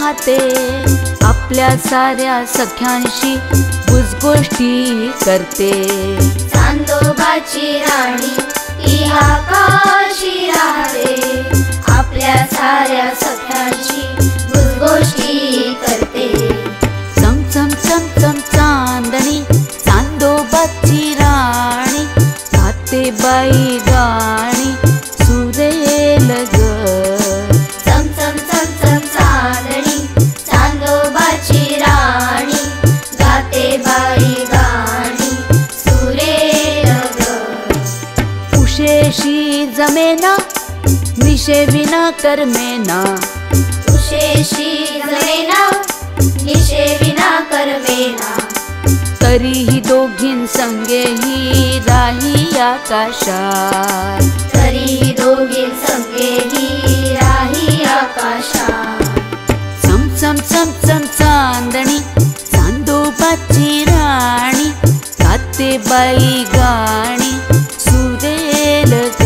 राहते, आपल्या साऱ्या सख्यांशी गुजगोष्टी करते। चांदोबाची राणी ती आकाशी राहते, आपल्या साऱ्या सख्यांशी गुजगोष्टी करते। चम चम चम चम चांदणी चांदोबाची राणी, गाते बाई गाणी सुरेल ग। चम चम चम चम चांदणी चांदोबाची राणी, गाते बाई गाणी सुरेल ग। उशेशी जमेना निशेविना करमेना, उशेशी जमेना निशेविना करमेना, तरीही दोघीं संगेही राही आकाशात, तरीही दोघी संगेही राही आकाशात। चम चम चम चम चांदणी चांदोबाची राणी, गाते बाई गाणी सुरेल ग।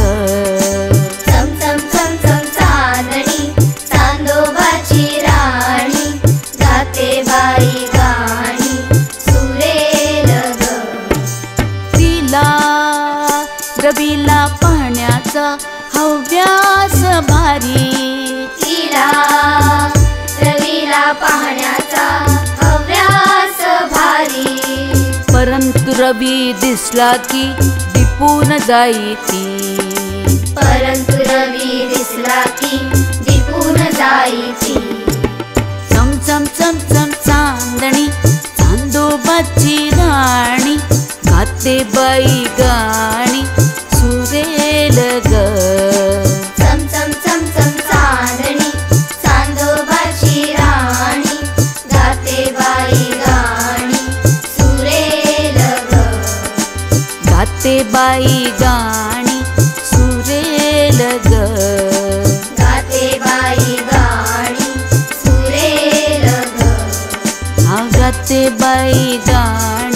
चम चम चम चम चांदणी चांदोबाची राणी, गाते बाई गाणी सुरेल ग। तिला रवीला पाहण्याचा हव्यास भारी, तिला रवीला पाहण्याचा हव्यास भारी, परंतु रवी दिसला की दिपून जाई ती, परंतु रवी दिसला की दिपून जाई ती। चम चम चम चम चांदणी चांदोबाची राणी, गाते बाई गाणी सुरेल ग। चम चम चम चम चांदणी चांदोबाची राणी, गाते बाई गाणी सुरेल ग। गाते बाई गाणी सुरेल ग। गाते बाई गाणी सुरेल ग। गाते बाई गाणी